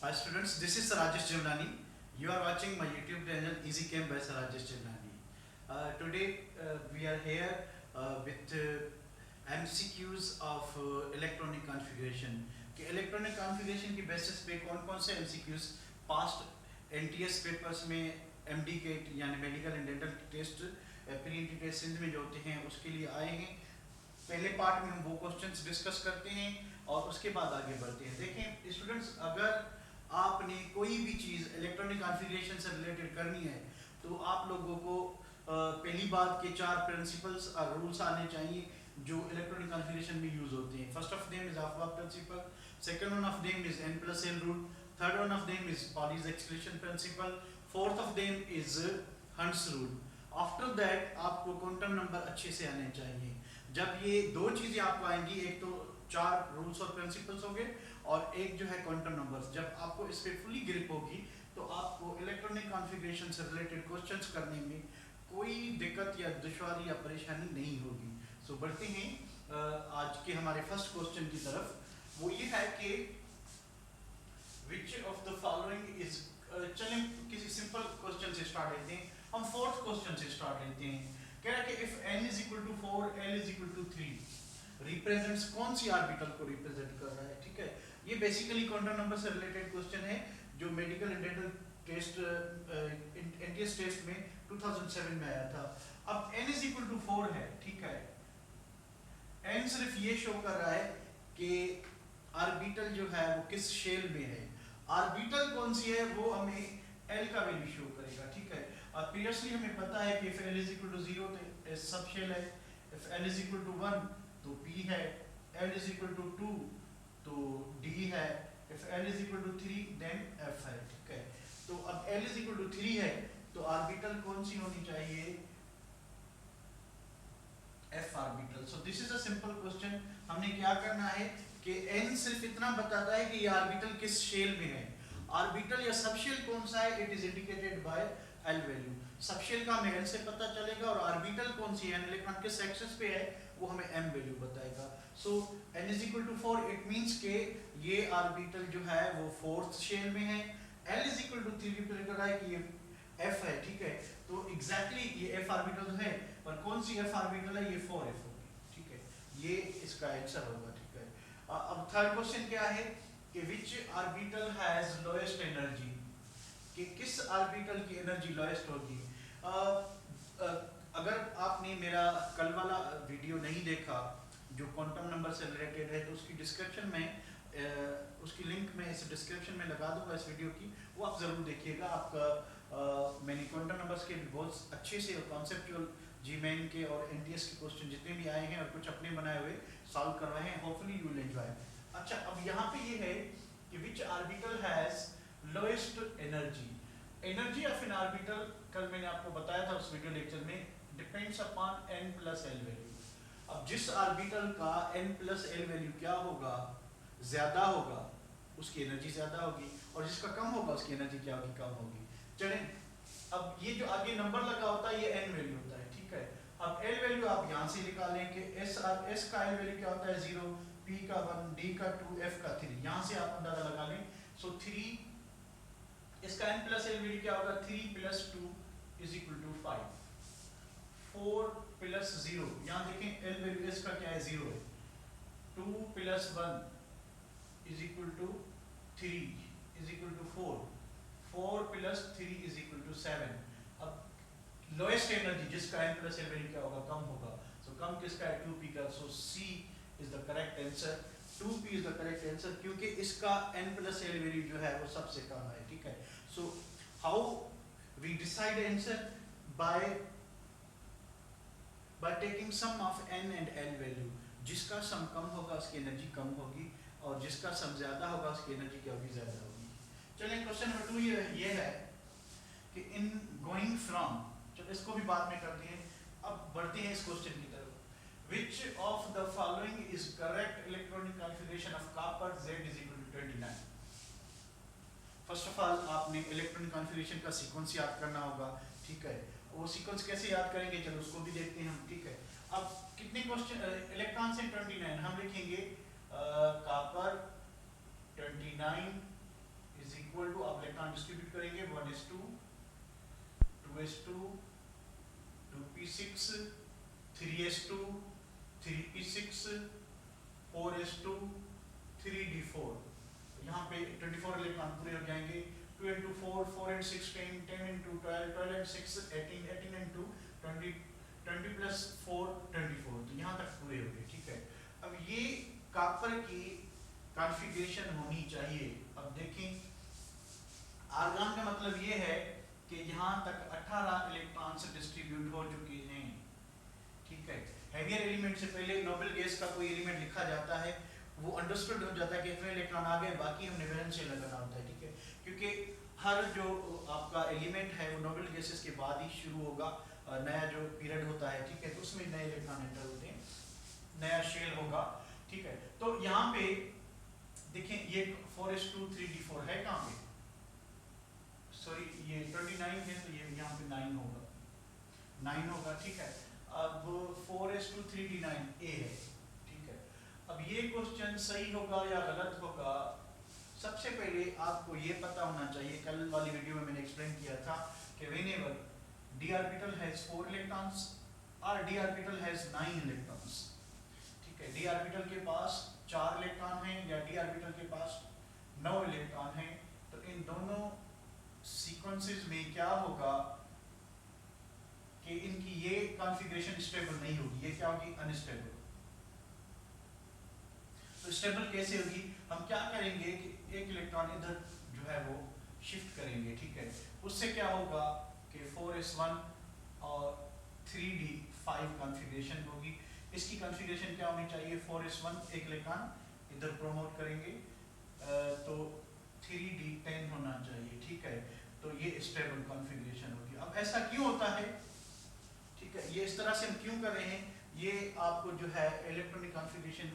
Hi students, this is Rajesh Jamnani. You are watching my YouTube channel Easy Chem by Rajesh Jamnani. Today we are here with MCQs of electronic configuration. कि electronic configuration की basis पे कौन कौन से MCQs past NTS papers में MDCAT यानी medical and dental test pre-entry test Sindh में जो होते हैं उसके लिए आए हैं. पहले पार्ट में हम वो क्वेश्चंस डिस्कस करते हैं और उसके बाद आगे बढ़ते हैं. देखें स्टूडेंट्स, अगर आपने कोई भी चीज़ इलेक्ट्रॉनिक कॉन्फ़िगरेशन से रिलेटेड करनी है तो आप लोगों को पहली बात के 4 प्रिंसिपल्स और रूल्स आने चाहिए जो इलेक्ट्रॉनिक कॉन्फ़िगरेशन में यूज होते हैं. First of them is of principle, second one of them is n+n rule, third one of them is Pauli's exclusion principle, fourth of them is Hund's rule. After that आपको quantum number अच्छे से आने चाहिए. जब ये दो चीज़ें आपको आएंगी, एक तो 4 रूल्स और प्रिंसिपल्स होंगे और एक जो है क्वांटम नंबर्स, जब आपको इस पे फुली ग्रिप होगी तो आपको इलेक्ट्रॉनिक कॉन्फ़िगरेशन से रिलेटेड क्वेश्चंस करने में कोई दिक्कत या दुश्वारी या परेशानी नहीं होगी. सो बढ़ते हैं आज के हमारे फर्स्ट क्वेश्चन की तरफ. वो ये है कि which of the following is, चलें किसी सिंपल क्वेश्चन से स्टार्ट लेते हैं. हम फोर्थ क्वेश्चन से स्टार्ट लेते हैं. कह रहा है कि if n is equal to 4, l is equal to 3 represents, कौन सी ऑर्बिटल को रिप्रेजेंट कर रहा है. ठीक है, ये बेसिकली क्वांटम नंबर से रिलेटेड क्वेश्चन है जो medical and dental test NTS test में 2007 में आया था. अब n is equal to 4 है. ठीक है, n सिर्फ ये शो कर रहा है कि ऑर्बिटल जो है वो किस शेल में है. ऑर्बिटल कौन सी है वो हमें l का वैल्यू शो करेगा. ठीक है, और प्रीवियसली हमें पता है कि if l is equal to 0 तो सब शेल है, if l is equal to 1 तो p है, l is equal to 2 तो d है, if l is equal to 3 then f है. ठीक है, तो अब l is equal to 3 है तो ऑर्बिटल कौन सी होनी चाहिए, f orbital. So this is a simple question. हमने क्या करना है कि n सिर्फ इतना बताता है कि ये ऑर्बिटल किस शेल में है. ऑर्बिटल या सबशेल कौन सा है, it is indicated by L value. Subshell का हमें L से पता चलेगा और ऑर्बिटल कौन सी है, इलेक्ट्रॉन किस एक्सिस पे है, वो हमें M वैल्यू बताएगा. सो n is equal to 4, it means के ये ऑर्बिटल जो है वो फोर्थ शेल में है. L is equal to 3 represent कर रहा है कि ये F है. ठीक है, तो एग्जैक्टली ये F ऑर्बिटल है, पर कौन सी F ऑर्बिटल है, ये 4f होगी. ठीक है, ये इसका आंसर होगा. ठीक है, अब थर्ड क्वेश्चन क्या है कि which orbital has lowest energy, कि किस ऑर्बिटल की एनर्जी लोएस्ट होगी. अगर आपने मेरा कल वाला वीडियो नहीं देखा जो क्वांटम नंबर से रिलेटेड है तो उसकी डिस्क्रिप्शन में उसकी लिंक मैं इस डिस्क्रिप्शन में लगा दूंगा इस वीडियो की, वो आप ज़रूर देखिएगा. आपका मैंने क्वांटम नंबर्स के बहुत अच्छे से कॉन्सेप्चुअल जीमेन के और एनटीएस के क्वेश्चन जितने भी आए हैं और कुछ अपने बनाए हुए सॉल्व करवाए हैं. Hopefully you will enjoy. अच्छा, अब यहाँ पे ये है कि which orbital has lowest energy. Energy of an orbital कल मैंने आपको बताया था उस वीडियो लेक्चर में, डिपेंड्स अपॉन n+l वैल्यू. अब जिस ऑर्बिटल का n+l वैल्यू क्या होगा, ज्यादा होगा, उसकी एनर्जी ज्यादा होगी, और जिसका कम होगा उसकी एनर्जी क्या होगी, कम होगी. चलें, अब ये जो आगे नंबर लगा होता है ये n वैल्यू होता है. ठीक है, अब l वैल्यू आप यहाँ से निकालें कि s का l वैल्यू क्या होता है 0, p का 1, d का 2, f का 3. यहाँ से आप अंदाजा लगा लें. सो 3, इसका n+l वैल्यू क्या होगा, 3 + 2 = 5, 4 + 0, यहाँ देखें l वैल्यू इसका क्या है 0 है, 2 + 1 = 3 = 4, 4 + 3 = 7. अब लोएस्ट एनर्जी जिसका n+l वैल्यू क्या होगा, कम होगा. सो कम किसका है, 2p का. सो c is the correct answer. 2p is the correct answer क्योंकि इसका n+l वैल्यू जो है वो सबसे कम है. ठीक है, so how we decide answer, by taking sum of n and l value. जिसका सम कम होगा उसकी एनर्जी कम होगी और जिसका सम ज्यादा होगा उसकी एनर्जी क्या होगी, ज्यादा होगी. चलिए क्वेश्चन नंबर 2 ये है कि इन गोइंग फ्रॉम, चलो इसको भी बाद में करते हैं. अब बढ़ते हैं इस क्वेश्चन की तरफ. Which of the following is correct electronic configuration of copper Z is equal to 29. First of all आपने इलेक्ट्रॉनिक कॉन्फ़िगरेशन का सीक्वेंस याद करना होगा. ठीक है, वो सीक्वेंस कैसे याद करेंगे, चलो उसको भी देखते हैं हम. ठीक है, अब कितने क्वेश्चन इलेक्ट्रॉन से 29, हम लिखेंगे कॉपर 29 इज इक्वल टू, आप इलेक्ट्रॉन डिस्ट्रीब्यूट करेंगे 1s2 2s2 2p6 3s2 3p6 4s2 3d4। यहाँ पे 24 इलेक्ट्रॉन पूरे हो जाएंगे। 2 into 4 4 and 6 10 10 into 12 12 and 6 18 18 into 20 20 plus 4 24। तो यहाँ तक पूरे हो गए, ठीक है। अब ये कॉपर की कॉन्फ़िगरेशन होनी चाहिए। अब देखें आर्गन का मतलब ये है कि यहाँ तक 18 इलेक्ट्रॉन्स डिस्ट्रीब्यूट हो चुके हैं, ठीक है। हेवियर एलिमेंट से पहले नोबल गैस का कोई एलिमेंट लिखा जाता है, वो अंडरस्टूड हो जाता है कि इतने इलेक्ट्रॉन आ गए, बाकी हमने वैलेंस से लगाना होता है, ठीक है। क्योंकि हर जो आपका एलिमेंट है वो नोबल गैसेस के बाद ही शुरू होगा, नया जो पीरियड होता है, ठीक है, तो उसमें नए इलेक्ट्रॉन एंटर होते हैं, नया शेल होगा, ठीक है। तो यहाँ पे देखें ये 4s2 3d4 है कहाँ पे, सॉरी ये 29 है, तो ये यहाँ पे 9 होगा, 9 होगा, ठीक है। अब 4s2 3d9 a है, ठीक है। अब ये क्वेश्चन सही होगा या गलत होगा, सबसे पहले आपको ये पता होना चाहिए, कल वाली वीडियो में मैंने एक्सप्लेन किया था कि whenever d orbital has 4 electrons और d ऑर्बिटल हैज 9 इलेक्ट्रॉन्स, ठीक है। d ऑर्बिटल के पास 4 इलेक्ट्रॉन हैं या d ऑर्बिटल के पास 9 इलेक्ट्रॉन हैं, तो इन दोनों सीक्वेंसेस में क्या होगा कि इनकी ये कॉन्फ़िगरेशन स्टेबल नहीं होगी, ये क्या होगी, अनस्टेबल। तो स्टेबल कैसे होगी, हम क्या करेंगे कि एक इलेक्ट्रॉन इधर जो है वो शिफ्ट करेंगे, ठीक है। उससे क्या होगा कि 4s1 और 3d5 कॉन्फ़िगरेशन होगी। इसकी कॉन्फ़िगरेशन क्या होनी चाहिए, 4s1 एक इलेक्ट्रॉन इधर प्रमोट करेंगे, तो 3d10 होना चाहिए, ठीक है। तो ये स्टेबल कॉन्फ़िगरेशन होगी। अब ऐसा क्यों होता है, ठीक है, ये इस तरह से हम क्यों कर रहे हैं, ये आपको जो है इलेक्ट्रॉनिक कॉन्फ़िगरेशन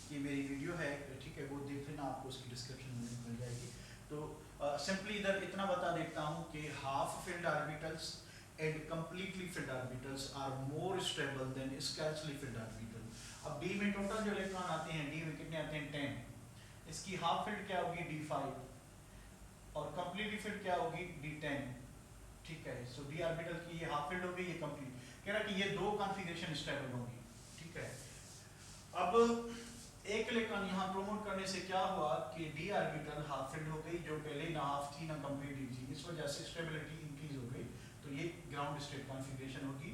की मेरी वीडियो है, ठीक है, वो देख लेना, आपको उसकी डिस्क्रिप्शन में लिंक मिल जाएगी। तो सिंपली इधर इतना बता देता हूँ कि half filled orbitals and completely filled orbitals are more stable than scarcely filled orbital. अब डी में टोटल जो इलेक्ट्रॉन आते हैं, डी में कितने आते हैं, 10, इसकी हाफ फिल्ड क्या होगी, d5, और कंप्लीटली फिल्ड क्या होगी, d10, ठीक है। सो डी ऑर्बिटल की ये हाफ फिल्ड होगी, ये कंप्लीट, कह रहा कि ये दो कॉन्फ़िगरेशन स्टेबल होंगी, ठीक है। अब एक इलेक्ट्रॉन यहाँ प्रोमोट करने से क्या हुआ कि डी ऑर्बिटल हाफ फिल्ड हो गई, जो पहले ना हाफ थी ना कंप्लीट थी, इस वजह से स्टेबिलिटी इंक्रीज हो गई, तो ये ग्राउंड स्टेट कॉन्फ़िगरेशन होगी।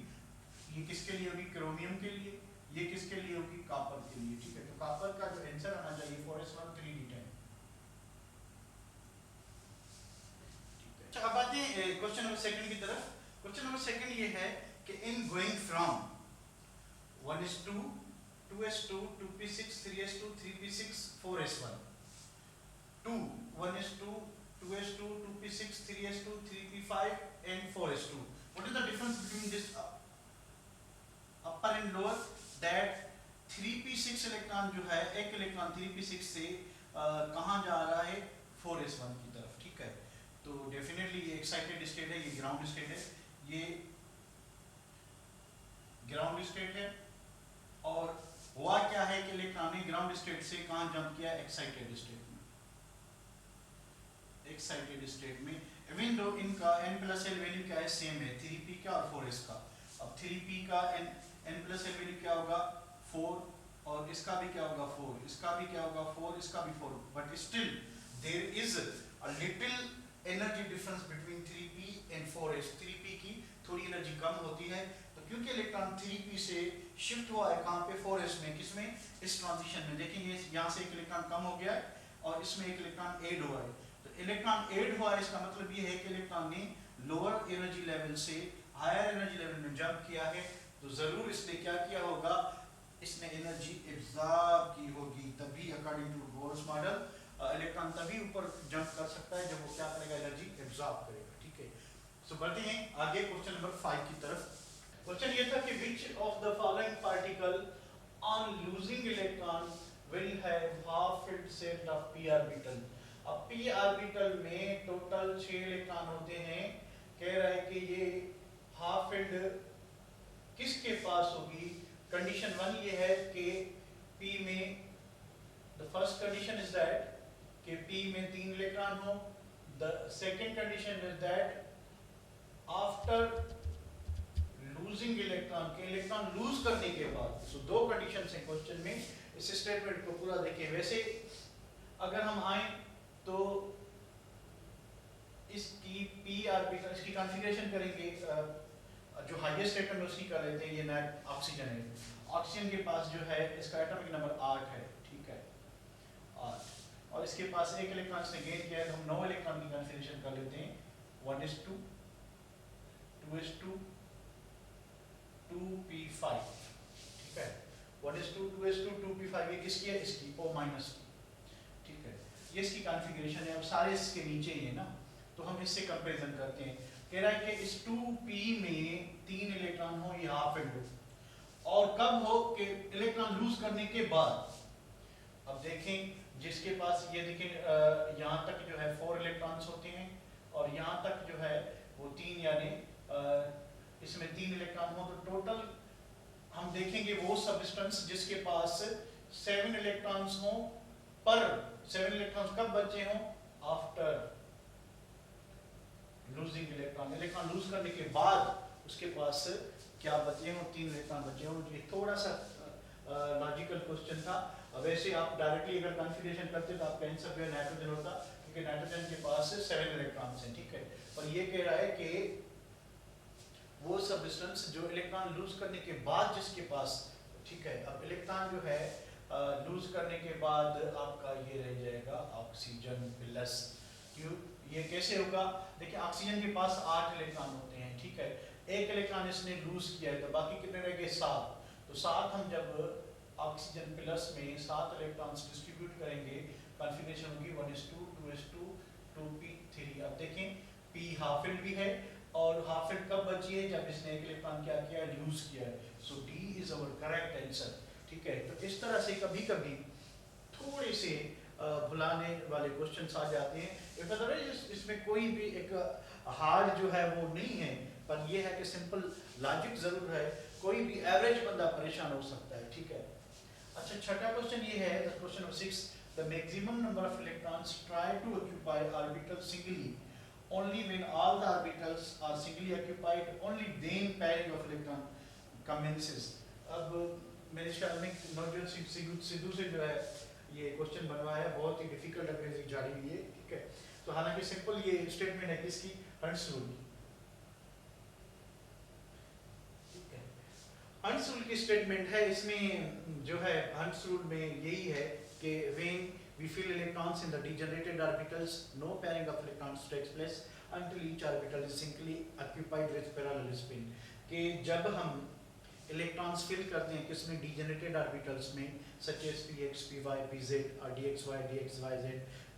ये किसके लिए होगी, क्रोमियम के लिए, ये किसके लिए होगी, कॉपर के लिए, ठीक है। तो कॉपर का जो आंसर आना चाहिए 4s1 3d10, ठीक है। अच्छा अब आते हैं क्वेश्चन नंबर सेकंड की तरफ। क्वेश्चन नंबर सेकंड ये है कि in going from 1s2 2s2 2p6 3s2 3p6 4s1 to 1s2 2s2 2p6 3s2 3p5 and 4s2, what is the difference between this upper and lower, that 3p6 electron जो है, एक electron 3p6 से कहाँ जा रहा है, 4s1 की तरफ, ठीक है। तो डेफिनेटली ये एक्साइटेड स्टेट है, ये ग्राउंड स्टेट है, ये ग्राउंड स्टेट है, और हुआ क्या है कि इलेक्ट्रॉन ने ग्राउंड स्टेट से कहां जंप किया, एक्साइटेड स्टेट में, एक्साइटेड स्टेट में। इवन दो इनका n+l वैल्यू क्या है, सेम है, 3p का और 4s का। अब 3p का n+l वैल्यू क्या होगा, 4, और इसका भी क्या होगा, 4, इसका भी क्या होगा, 4, इसका भी 4, but still there is a little energy difference between 3p and 4s। 3p की थोड़ी एनर्जी कम होती है, क्योंकि इलेक्ट्रॉन 3p से शिफ्ट हुआ है कहाँ पे, 4s में, किसमें, इस ट्रांजिशन में। देखेंगे यहाँ से एक इलेक्ट्रॉन कम हो गया है और इसमें एक इलेक्ट्रॉन ऐड हुआ है। तो इलेक्ट्रॉन ऐड हुआ है, इसका मतलब ये है कि इलेक्ट्रॉन ने लोअर एनर्जी लेवल से हायर एनर्जी लेवल में जंप किया है, तो जरूर इसने क्या किया होगा, इसने एनर्जी एब्जॉर्ब की होगी, तभी according to Bohr's model electron तभी ऊपर जंप कर सकता है जब वो क्या करेगा, एनर्जी एब्जॉर्ब करेगा, ठीक है। सो बढ़ते हैं आगे क्वेश्चन नंबर 5 की तरफ। क्वेश्चन ये था कि which of the following particle on losing electron will have half filled set of p orbital। अब p ऑर्बिटल में टोटल 6 इलेक्ट्रॉन होते हैं, कह रहा है कि ये हाफ फिल्ड किसके पास होगी। कंडीशन 1 ये है कि p में, the first condition is that कि p में 3 इलेक्ट्रॉन हो, The second condition is that after losing electron, के इलेक्ट्रॉन लूज करने के बाद, so दो कंडीशन है क्वेश्चन में, इस स्टेटमेंट को पूरा देखें। वैसे अगर हम आए तो इसकी पी ऑर्बिटल, इसकी कॉन्फ़िगरेशन करेंगे, जो हाईएस्ट स्टेटमेंट उसकी कर लेते हैं, ये नेट ऑक्सीजन है। ऑक्सीजन के पास जो है इसका एटॉमिक नंबर 8 है, ठीक है 8, और इसके पास एक इलेक्ट्रॉन इसने गेन किया है, तो हम 9 इलेक्ट्रॉन की कॉन्फ़िगरेशन कर लेते हैं 1s2 2s2 2p5, ठीक है 1s2 2s2 2p5, ये किसकी है? इसकी O माइनस की, ठीक है ये इसकी कॉन्फ़िगरेशन है। अब सारे इसके नीचे ही है ना, तो हम इससे कंपैरिजन करते हैं। कह रहा है कि इस 2p में 3 इलेक्ट्रॉन हो, ये हाफ एंड हो, और कब हो कि इलेक्ट्रॉन लूज करने के बाद। अब देखें जिसके पास ये देखें यहाँ तक जो है 4 इलेक्ट्रॉन्स होते हैं, और यहाँ तक जो है वो 3, यानी इसमें 3 इलेक्ट्रॉन हो, तो टोटल हम देखेंगे वो सब्सटेंस जिसके पास 7 इलेक्ट्रॉन्स हो, पर 7 इलेक्ट्रॉन्स कब बचे हों? After losing electron, electron lose करने के बाद उसके पास क्या बचे हों? 3 इलेक्ट्रॉन बचे हों। ये थोड़ा सा लॉजिकल क्वेश्चन था। वैसे आप डायरेक्टली अगर कॉन्फ़िगरेशन करते तो आपका आंसर जो है नाइट्रोजन होता, क्योंकि नाइट्रोजन के पास 7 इलेक्ट्रॉन्स हैं, ठीक है। पर ये कह रहा है कि वो सब्सटेंस जो इलेक्ट्रॉन लूज करने के बाद जिसके पास, ठीक है, अब इलेक्ट्रॉन जो है लूज करने के बाद आपका ये रह जाएगा ऑक्सीजन प्लस। क्यों ये कैसे होगा? देखिए ऑक्सीजन के पास 8 इलेक्ट्रॉन होते हैं, ठीक है, एक इलेक्ट्रॉन इसने लूज किया है, तो बाकी कितने रह गए? 7। तो 7 हम जब ऑक्सीजन प्लस में 7 इलेक्ट्रॉन्स डिस्ट्रीब्यूट करेंगे, कॉन्फ़िगरेशन होगी 1s2 2s2 2p3। अब देखें p हाफ फिल्ड भी है, और हाफ फिल्ड कब बची है? जब इसने एक इलेक्ट्रॉन क्या किया? यूज किया है। So D is our correct answer, ठीक है। तो इस तरह से कभी कभी थोड़े से भुलाने वाले क्वेश्चंस आ जाते हैं। इसमें कोई भी एक हार्ड जो है वो नहीं है, पर ये है कि सिंपल लॉजिक जरूर है, कोई भी एवरेज बंदा परेशान हो सकता है, ठीक है। अच्छा, छठा क्वेश्चन ये है, question number 6, the maximum number of electrons try to occupy orbital singly only when all the orbitals are singly occupied, only then pairing of electron commences। अब मेरे ख्याल में नवजोत सिंह सिद्धू से जो है ये क्वेश्चन बनवाया है, बहुत ही डिफिकल्ट अंग्रेजी झाड़ी हुई है, ठीक है। तो हालांकि सिंपल ये स्टेटमेंट है किसकी? हंस रूल की, ठीक है। हंस रूल की स्टेटमेंट है, इसमें जो है हंस रूल में यही है कि when we fill electrons in the degenerated orbitals, no pairing of electrons takes place until each orbital is singly occupied with parallel spin। कि जब हम इलेक्ट्रॉन्स फिल करते हैं किसमें? डीजेनरेटेड ऑर्बिटल्स में, such as px py pz और dxy dxyz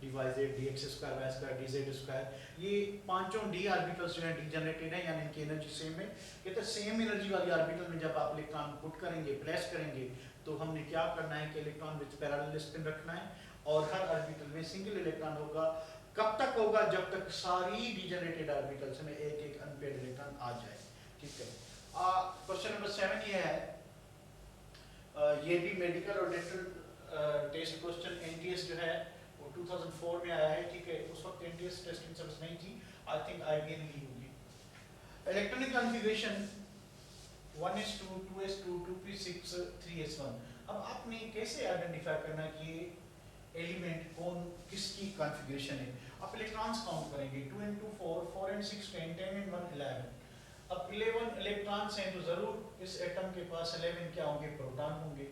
dyz dx square y square dz square, ये पांचों d ऑर्बिटल्स जो हैं डीजेनरेटेड हैं, यानी इनकी एनर्जी सेम है। कहते हैं सेम एनर्जी वाली ऑर्बिटल में जब आप इलेक्ट्रॉन पुट करेंगे, प्लेस करेंगे, तो हमने क्या करना है कि इलेक्ट्रॉन विद पैरेलल स्पिन रखना है, और हर ऑर्बिटल में सिंगल इलेक्ट्रॉन होगा। कब तक होगा? जब तक सारी डीजेनरेटेड ऑर्बिटल्स में एक एक अनपेयर्ड इलेक्ट्रॉन आ जाए, ठीक है। क्वेश्चन नंबर 7 ये है, ये भी मेडिकल और डेंटल टेस्ट क्वेश्चन, एनटीएस जो है वो 2004 में आया है, ठीक है। उस वक्त एनटीएस टेस्टिंग सर्विस नहीं थी, आई थिंक आईबीएन ही होगी। Electronic configuration 1s2 2s2 2p6 3s1। अब आपने कैसे आइडेंटिफाई करना कि ये एलिमेंट कौन किसकी कॉन्फ़िगरेशन है? आप इलेक्ट्रॉन्स काउंट करेंगे, 2 into 4 4 and 6 10 10 and 1 11। अब 11 इलेक्ट्रॉन्स हैं, तो जरूर इस एटम के पास 11 क्या होंगे? प्रोटॉन होंगे।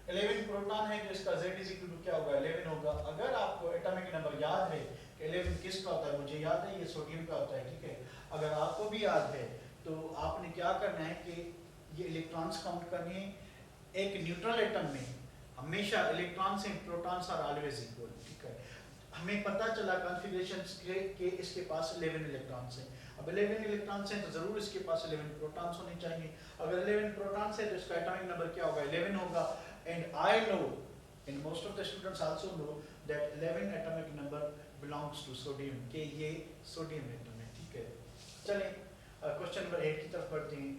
11 प्रोटॉन है, तो इसका Z इक्वल टू क्या होगा? 11 होगा। अगर आपको एटॉमिक नंबर याद है कि 11 किसका होता है, मुझे याद है ये सोडियम का होता है, ठीक है। अगर आपको भी याद है तो आपने क्या करना है कि ये इलेक्ट्रॉन्स काउंट करनी है। एक न्यूट्रल एटम में हमेशा electrons and protons are always equal, ठीक है। हमें पता चला कॉन्फ़िगरेशंस के इसके पास 11 इलेक्ट्रॉन्स हैं। अब 11 इलेक्ट्रॉन्स हैं तो जरूर इसके पास 11 प्रोटॉन्स होने चाहिए। अगर 11 प्रोटॉन्स है तो इसका एटॉमिक नंबर क्या होगा? 11 होगा। And I know and most of the students also know that 11 atomic number belongs to sodium, के ये सोडियम एटम है, ठीक है। चलें क्वेश्चन नंबर 8 की तरफ बढ़ते हैं।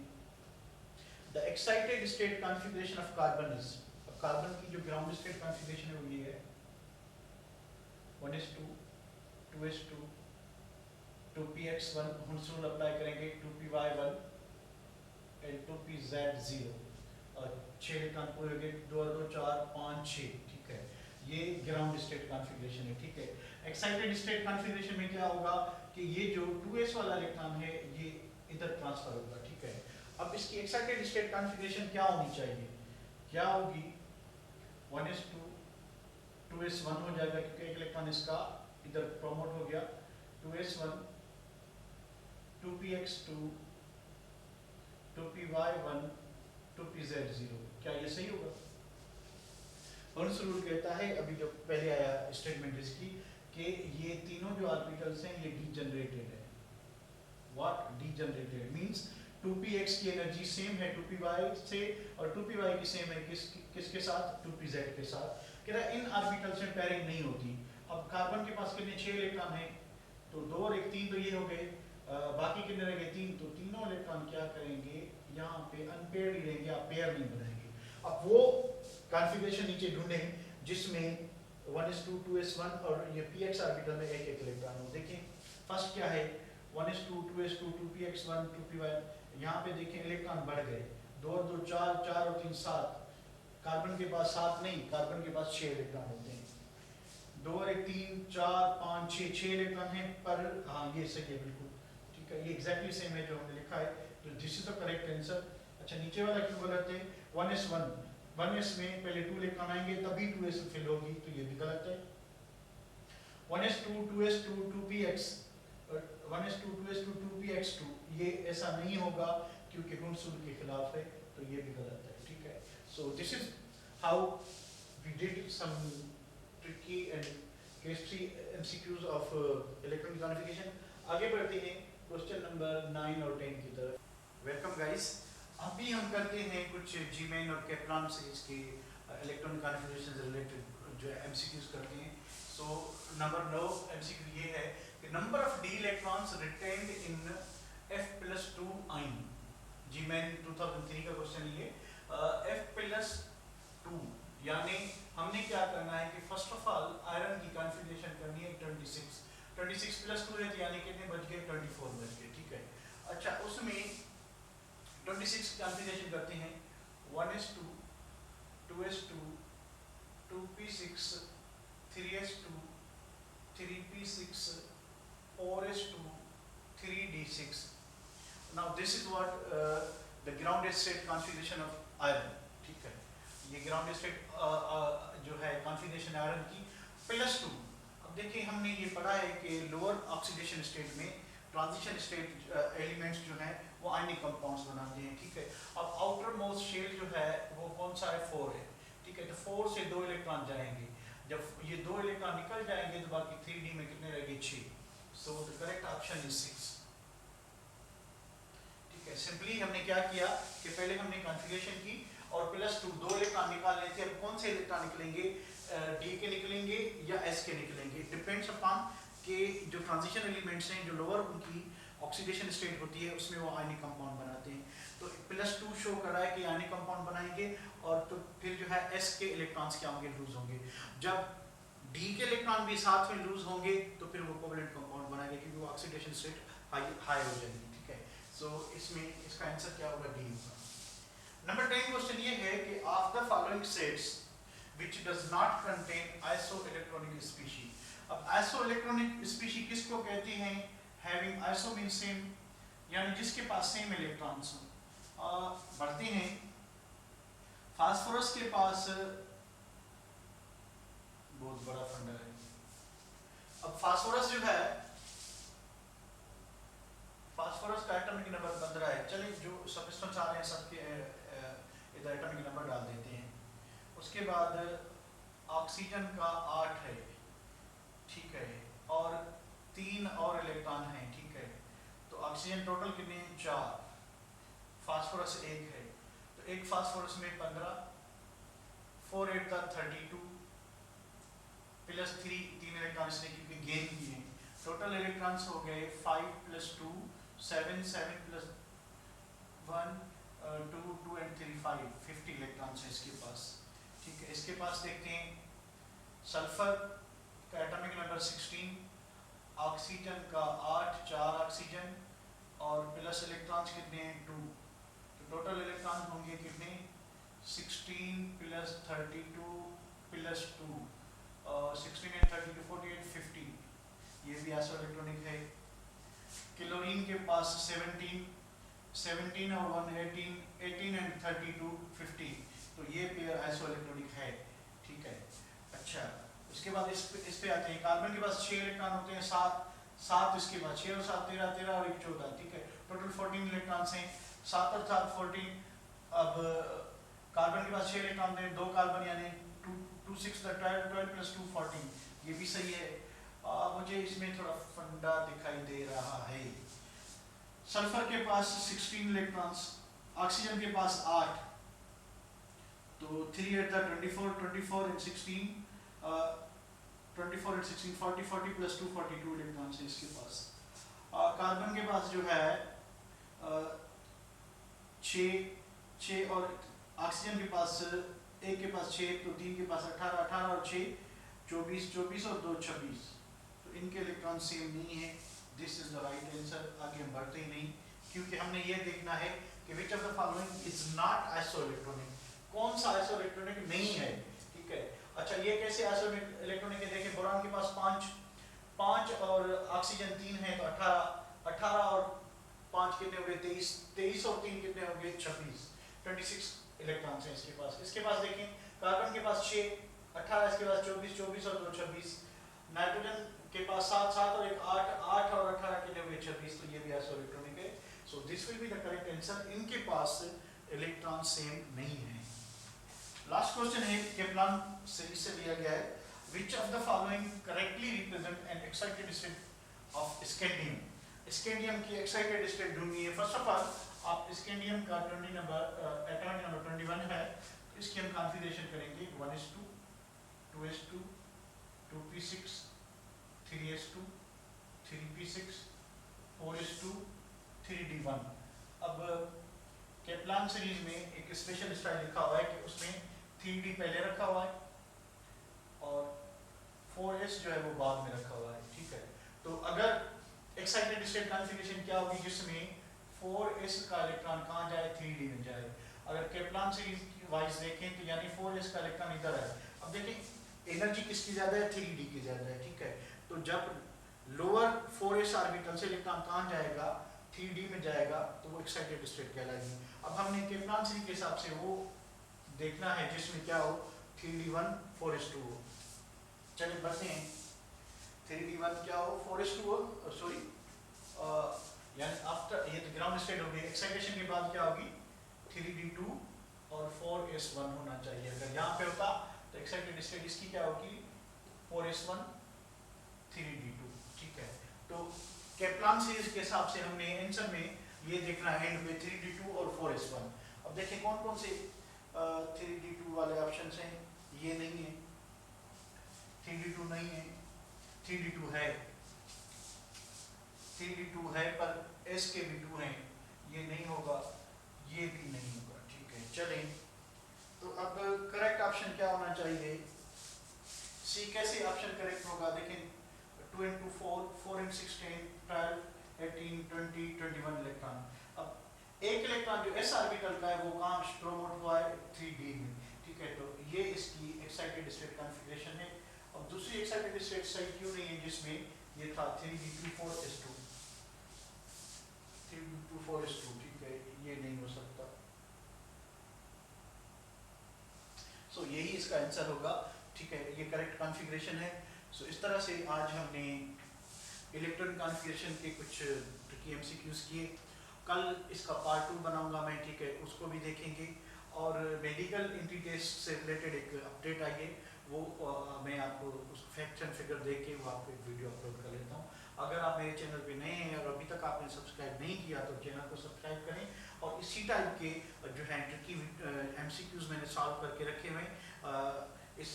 The excited state configuration of carbon is, carbon की जो ग्राउंड स्टेट कॉन्फ़िगरेशन है वो ये है 1s2 2s2 2px1 हुंस rule apply करेंगे, 2py1 एंड 2pz0 और 6 इलेक्ट्रॉन पूरे हो गए, 2 और 2 4 5 6, ठीक है। ये ग्राउंड स्टेट कॉन्फ़िगरेशन है, ठीक है। एक्साइटेड स्टेट कॉन्फ़िगरेशन में क्या होगा कि ये जो 2s वाला इलेक्ट्रॉन है ये इधर ट्रांसफर होगा, ठीक है। अब इसकी एक्साइटेड स्टेट कॉन्फ़िगरेशन क्या होनी चाहिए, क्या होगी, 1s2 2s1 हो जाएगा क्योंकि एक इलेक्ट्रॉन इसका इधर प्रमोट हो गया, 2s1 2px2 2py1 2pz0, क्या ये सही होगा? हर्ट्ज रूल कहता है, अभी जो पहले आया स्टेटमेंट इसकी, कि ये तीनों जो ऑर्बिटल्स हैं ये डीजनरेटेड है। व्हाट डीजनरेटेड मींस 2px की एनर्जी सेम है 2py से और 2py की सेम है किसके साथ, 2pz के साथ। कह रहा है इन ऑर्बिटल्स में पेयरिंग नहीं होती। अब कार्बन के पास कितने 6 इलेक्ट्रॉन हैं, तो 2 और 1 3 तो ये हो गए, बाकी कितने रह गए 3, तो तीनों इलेक्ट्रॉन क्या करेंगे यहाँ पे अनपेयर्ड ही रहेंगे, आप पेयर नहीं बनाएंगे। अब वो कॉन्फ़िगरेशन नीचे ढूंढें जिसमें 1s2 2s1 और ये px ऑर्बिटल में एक इलेक्ट्रॉन हो। देखें फर्स्ट क्या है, 1s2 2s2 2px1 2py, यहाँ पे देखें इलेक्ट्रॉन बढ़ गए, 2 और 2 4 4 और 3 7, कार्बन के पास 7 नहीं, कार्बन के पास 6 इलेक्ट्रॉन होते हैं, 2 और 1 3 4 5 6 इलेक्ट्रॉन हैं, पर हाँ ये सही है बिल्कुल, ठीक है, ये एग्जैक्टली सेम है जो हमने लिखा है, तो this is the correct answer. अच्छा नीचे वाला क्यों गलत है, 1s1 1s में पहले 2 इलेक्ट्रॉन आएंगे तभी 2s फिल होगी, तो ये भी गलत है। 1s2 2s2 2px 1s2 2s2 2px2 ये ऐसा नहीं होगा क्योंकि हर्ट्ज रूल के खिलाफ है, तो ये भी गलत है, ठीक है। So this is how we did some tricky and chemistry MCQs of electronic configuration. आगे बढ़ते हैं क्वेश्चन नंबर 9 और 10 की तरफ। वेलकम गाइस, अभी हम करते हैं कुछ जीमेन और केप्लान सीरीज की इलेक्ट्रॉनिक कॉन्फ़िगरेशन से रिलेटेड जो एमसीक्यूज करते हैं। सो नंबर 9 एमसीक्यू ये है कि number of D electrons retained in f+2 ion, JEE Main 2003 का क्वेश्चन ये, f+2 यानी हमने क्या करना है कि फर्स्ट ऑफ ऑल आयरन की कॉन्फ़िगरेशन करनी है 26 +2 है, तो यानी कितने बच गए 24 बच गए, ठीक है। अच्छा उसमें 26 कॉन्फ़िगरेशन करते हैं, 1s2 2s2 2p6 3s2 3p6 4s2 3d6। now this is what the grounded state configuration of iron, ठीक है। ये grounded state जो है कॉन्फ़िगरेशन आयरन की +2। अब देखिए हमने ये पढ़ा है कि लोअर ऑक्सीडेशन स्टेट में ट्रांजिशन स्टेट एलिमेंट्स जो हैं वो आयनिक कंपाउंड्स बनाते हैं, ठीक है। अब आउटर मोस्ट शेल जो है वो कौन सा है, 4 है, ठीक है। तो 4 से 2 इलेक्ट्रॉन जाएंगे, जब ये 2 इलेक्ट्रॉन निकल जाएंगे तो बाकी 3d में कितने रह गए 6। So the correct option is 6, ठीक है। सिंपली हमने क्या किया कि पहले हमने कॉन्फ़िगरेशन की और +2 2 इलेक्ट्रॉन निकाल लेते हैं। अब कौन से इलेक्ट्रॉन निकलेंगे, डी के निकलेंगे या एस के निकलेंगे, डिपेंड्स अपॉन कि जो ट्रांजिशन एलिमेंट्स हैं जो लोअर उनकी ऑक्सीडेशन स्टेट होती है उसमें वो आयनिक कंपाउंड बनाते हैं। तो +2 शो कर रहा है कि आयनिक कंपाउंड बनाएंगे, और तो फिर जो है एस के इलेक्ट्रॉन्स क्या होंगे, लूज होंगे। जब डी के इलेक्ट्रॉन भी साथ में लूज होंगे तो फिर वो कोवलेंट कंपाउंड बनाएंगे क्योंकि वो ऑक्सीडेशन स्टेट हाई हो जाएगी, ठीक है। सो इसमें इसका आंसर क्या होगा, डी होगा। नंबर 10 क्वेश्चन ये है कि of the following sets which does not contain isoelectronic species. अब आइसोइलेक्ट्रॉनिक स्पीशीज किसको कहते हैं, हैविंग आइसो मीन सेम, यानी जिसके पास सेम इलेक्ट्रॉन्स हो। बढ़ते हैं, फास्फोरस के पास बहुत बड़ा फंडा है। अब फास्फोरस जो है, फास्फोरस का एटॉमिक नंबर 15 है। चलिए जो सब्सटेंस आ रहे हैं सबके इधर एटॉमिक नंबर डाल देते हैं। उसके बाद ऑक्सीजन का 8 है, ठीक है, और 3 और इलेक्ट्रॉन हैं, ठीक है। तो ऑक्सीजन टोटल कितने हैं, 4, फास्फोरस 1 है, तो एक फास्फोरस में 15, 4 8 का 32 +3 3 इलेक्ट्रॉन इसने क्योंकि गेन किए हैं। टोटल इलेक्ट्रॉन्स हो गए 5 + 2 7 7 + 1 2 2 एंड 3 5 50 इलेक्ट्रॉन्स है इसके पास, ठीक है। इसके पास देखते हैं सल्फर का एटॉमिक नंबर 16, ऑक्सीजन का 8, 4 ऑक्सीजन और प्लस इलेक्ट्रॉन्स कितने हैं 2, तो टोटल इलेक्ट्रॉन होंगे कितने 16 प्लस 32 प्लस 2, 16 एंड 32 48 50, ये भी आइसो इलेक्ट्रॉनिक है। क्लोरीन के पास 17 और 1 18 एंड 32 50, तो ये पेयर आइसो इलेक्ट्रॉनिक है, ठीक है। अच्छा, उसके बाद इस पे आते हैं। कार्बन के पास 6 इलेक्ट्रॉन होते हैं, 7 इसके बाद 6 और 7 13 13 और 1 14, ठीक है। टोटल 14 इलेक्ट्रॉन्स हैं, 7 और 7 14। अब कार्बन के पास 6 इलेक्ट्रॉन हैं, 2 कार्बन यानी 2 6 12 12 प्लस 2 14, ये भी सही है। मुझे इसमें थोड़ा फंडा दिखाई दे रहा है। सल्फर के पास 16 इलेक्ट्रॉन्स, ऑक्सीजन के पास 8, तो 3 8 24 24 एंड 16 24 एंड 16 40 40 प्लस 2 42 इलेक्ट्रॉन्स हैं इसके पास। कार्बन के पास जो है 6 और ऑक्सीजन के पास एक के पास 6, तो 3 के पास 18 18 और 6 24 24 और 2 26, तो इनके इलेक्ट्रॉन सेम नहीं है। This is the right answer. आगे हम बढ़ते ही नहीं, क्योंकि हमने ये देखना है कि which of the following is not isoelectronic, कौन सा आइसोइलेक्ट्रॉनिक नहीं है, ठीक है। अच्छा, ये कैसे आइसोइलेक्ट्रॉनिक है, देखिए बोरान के पास 5 और ऑक्सीजन 3 है, तो 18 और 5 कितने हो गए 23 और 3 कितने हो गए 26, 26 इलेक्ट्रॉन्स हैं इसके पास। इसके पास देखें, कार्बन के पास 6 18, इसके पास 24 24 और 2 26, नाइट्रोजन के पास 7 7 और 1 8 और 18 कितने हो गए 26, तो ये भी आइसोइलेक्ट्रॉनिक है। So this will be the correct answer. इनके पास इलेक्ट्रॉन सेम नहीं है। लास्ट क्वेश्चन है केप्लान सीरीज से लिया गया है। Which of the following correctly represent an excited state of scandium? Scandium की एक्साइटेड स्टेट ढूंढनी है। फर्स्ट ऑफ ऑल आप स्कैंडियम का एटॉमिक नंबर 21 है, तो इसकी हम कॉन्फ़िगरेशन करेंगे 1s2 2s2 2p6 3s2 3p6 4s2 3d1। अब केप्लान सीरीज में एक स्पेशल स्टाइल लिखा हुआ है कि उसमें 3d पहले रखा हुआ है और 4s जो है वो बाद में रखा हुआ है, ठीक है। तो अगर एक्साइटेड स्टेट कॉन्फ़िगरेशन क्या होगी जिसमें 4s का इलेक्ट्रॉन कहाँ जाए 3d में जाए। अगर केप्लान सीरीज वाइज देखें तो यानी 4s का इलेक्ट्रॉन इधर है। अब देखें एनर्जी किसकी ज्यादा है 3d की ज्यादा है, ठीक है। तो जब लोअर 4s ऑर्बिटल से इलेक्ट्रॉन कहाँ जाएगा 3d में जाएगा, तो वो एक्साइटेड स्टेट कहलाएगी। अब हमने केप्लान सीरीज के हिसाब से वो देखना है जिसमें क्या हो 3d1 4s2 हो। चलिए बढ़ते हैं। 3d1 क्या हो 4s2 हो, सॉरी यानी आफ्टर ये तो ग्राउंड स्टेट हो गई। एक्साइटेशन के बाद क्या होगी 3d2 और 4s1 होना चाहिए। अगर यहाँ पे होता तो एक्साइटेड स्टेट इसकी क्या होगी 4s1 3d2, ठीक है। तो केप्लान सीरीज के हिसाब से हमने आंसर में ये देखना है एंड में 3d2 और 4s1। अब देखिए कौन कौन से 3d2 वाले ऑप्शंस हैं। ये नहीं है, 3d2 नहीं है, 3d2 है, 3d2 है पर s के भी 2 हैं, ये नहीं होगा, ये भी नहीं होगा, ठीक है। चलें, तो अब करेक्ट ऑप्शन क्या होना चाहिए। सी कैसे ऑप्शन करेक्ट होगा, देखें 2 into 4 4 into 16 12 18 20 21 इलेक्ट्रॉन। अब एक इलेक्ट्रॉन जो s ऑर्बिटल का है वो कहाँ प्रोमोट हुआ है 3d में, ठीक है। तो ये इसकी एक्साइटेड स्टेट कॉन्फ़िगरेशन है। अब दूसरी एक्साइटेड स्टेट सही क्यों नहीं है जिसमें ये था 3d2 4s2 3d2 4s2, ठीक है, ये नहीं हो सकता। सो यही इसका आंसर होगा, ठीक है, ये करेक्ट कॉन्फ़िगरेशन है। सो इस तरह से आज हमने इलेक्ट्रॉन कॉन्फ़िगरेशन के कुछ ट्रिकी एमसीक्यूज किए। कल इसका पार्ट 2 बनाऊंगा मैं, ठीक है, उसको भी देखेंगे। और मेडिकल एंट्री टेस्ट से रिलेटेड एक अपडेट आई है, वो मैं आपको उस फैक्ट एंड फिगर देख के वो आपको एक वीडियो अपलोड कर लेता हूँ। अगर आप मेरे चैनल पे नए हैं और अभी तक आपने सब्सक्राइब नहीं किया तो चैनल को सब्सक्राइब करें। और इसी टाइप के जो है ट्रिकी एमसीक्यूज मैंने सॉल्व करके रखे हुए हैं, इस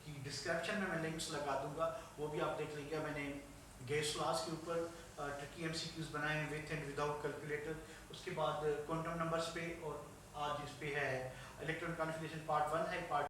की डिस्क्रिप्शन में मैं लिंक्स लगा दूंगा, वो भी आप देख लीजिएगा। मैंने गैस लॉज के ऊपर ट्रिकी एमसीक्यूज बनाए हैं विथ एंड विदाउट कैलकुलेटर, उसके बाद क्वांटम नंबर्स पे, और आज इस पे है इलेक्ट्रॉन कॉन्फ़िगरेशन पार्ट 1 है, पार्ट